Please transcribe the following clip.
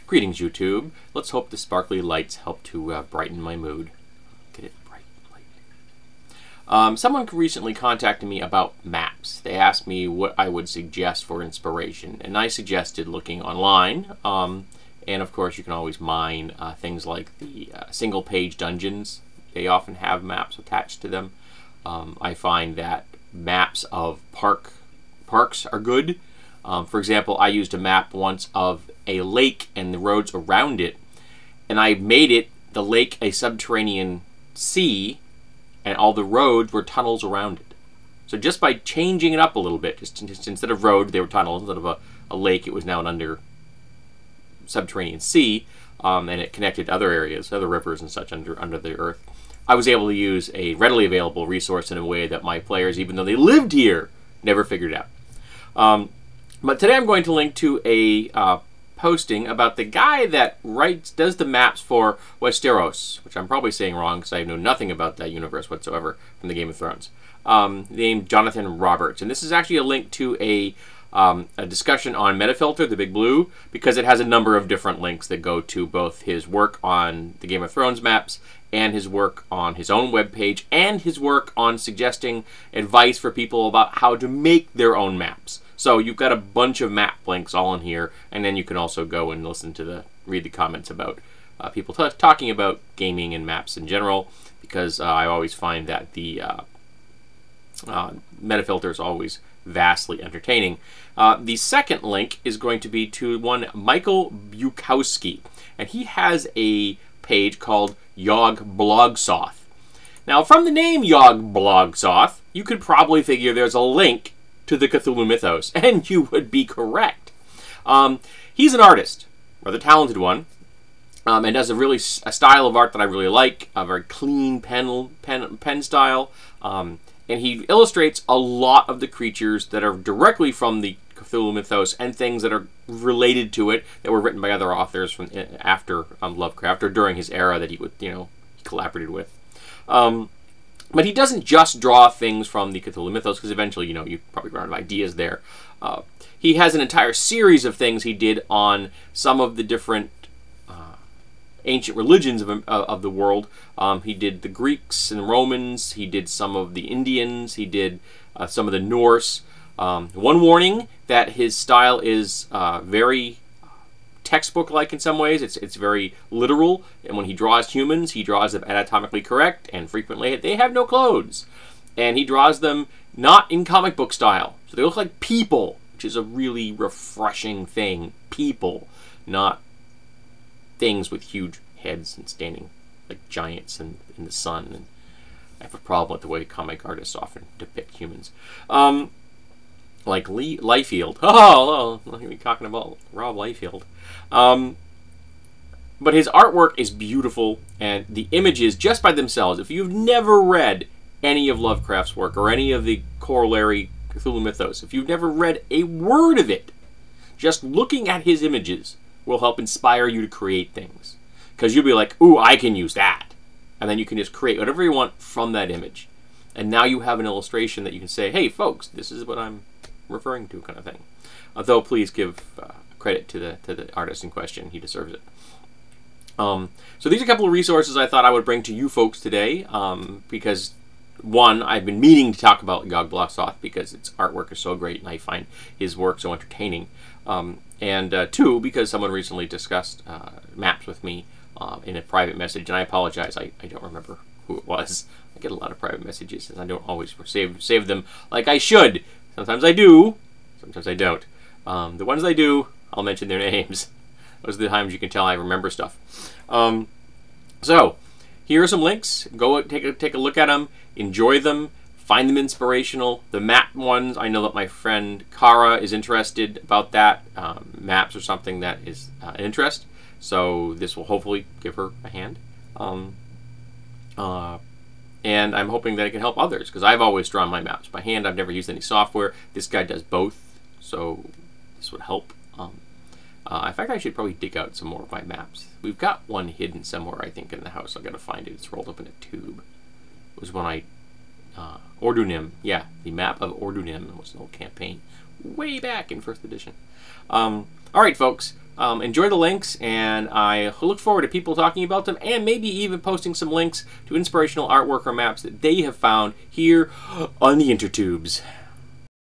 Greetings, YouTube. Let's hope the sparkly lights help to brighten my mood. Get it bright light. Someone recently contacted me about maps. They asked me what I would suggest for inspiration, and I suggested looking online. And of course, you can always mine things like the single-page dungeons. They often have maps attached to them. I find that maps of parks are good. For example, I used a map once of a lake and the roads around it, and I made the lake a subterranean sea, and all the roads were tunnels around it. So just by changing it up a little bit, just instead of road, they were tunnels. Instead of a lake, it was now an subterranean sea, and it connected other areas, other rivers and such under the earth. I was able to use a readily available resource in a way that my players, even though they lived here, never figured out. But today I'm going to link to a posting about the guy that does the maps for Westeros, which I'm probably saying wrong because I know nothing about that universe whatsoever from the Game of Thrones. Named Jonathan Roberts, and this is actually a link to a discussion on Metafilter, the Big Blue, because it has a number of different links that go to both his work on the Game of Thrones maps and his work on his own webpage and his work on suggesting advice for people about how to make their own maps. So you've got a bunch of map links all in here, and then you can also go and read the comments about people talking about gaming and maps in general, because I always find that the Metafilter is always vastly entertaining. The second link is going to be to one Michael Bukowski, and he has a page called Yog-Blogsoth. Now, from the name Yog-Blogsoth, you could probably figure there's a link to the Cthulhu Mythos, and you would be correct. He's an artist, rather talented one, and does a style of art that I really like, a very clean pen style, and he illustrates a lot of the creatures that are directly from the Cthulhu Mythos and things that are related to it that were written by other authors from after Lovecraft or during his era that he collaborated with. But he doesn't just draw things from the Cthulhu Mythos, because eventually, you probably run out of ideas there. He has an entire series of things he did on some of the different ancient religions of the world. He did the Greeks and the Romans. He did some of the Indians. He did some of the Norse. One warning, that his style is very textbook-like in some ways. It's very literal, and when he draws humans, he draws them anatomically correct, and frequently they have no clothes. And he draws them not in comic book style, so they look like people, which is a really refreshing thing. People, not things with huge heads and standing like giants in the sun. And I have a problem with the way comic artists often depict humans. Like Liefeld. Oh, we're talking about Rob Liefeld. But his artwork is beautiful, and the images, just by themselves, if you've never read any of Lovecraft's work or any of the corollary Cthulhu Mythos, if you've never read a word of it, just looking at his images will help inspire you to create things. Because you'll be like, ooh, I can use that. And then you can just create whatever you want from that image. And now you have an illustration that you can say, hey, folks, this is what I'm referring to, kind of thing. Though please give credit to the artist in question. He deserves it. So these are a couple of resources I thought I would bring to you folks today, because one, I've been meaning to talk about Yog-Blogsoth because its artwork is so great and I find his work so entertaining. And two, because someone recently discussed maps with me in a private message, and I apologize, I don't remember who it was. I get a lot of private messages and I don't always save them like I should. Sometimes I do, sometimes I don't. The ones I do, I'll mention their names. Those are the times you can tell I remember stuff. So, here are some links. Go take a look at them, enjoy them, find them inspirational. The map ones, I know that my friend Kara is interested about that. Maps are something that is an interest, so this will hopefully give her a hand. And I'm hoping that it can help others, because I've always drawn my maps by hand. I've never used any software. This guy does both, so this would help. In fact, I should probably dig out some more of my maps. We've got one hidden somewhere, I think, in the house. I've got to find it. It's rolled up in a tube. It was when I... Ordunim. Yeah, the map of Ordunim was an old campaign way back in 1st edition. All right, folks. enjoy the links, and I look forward to people talking about them, and maybe even posting some links to inspirational artwork or maps that they have found here on the intertubes.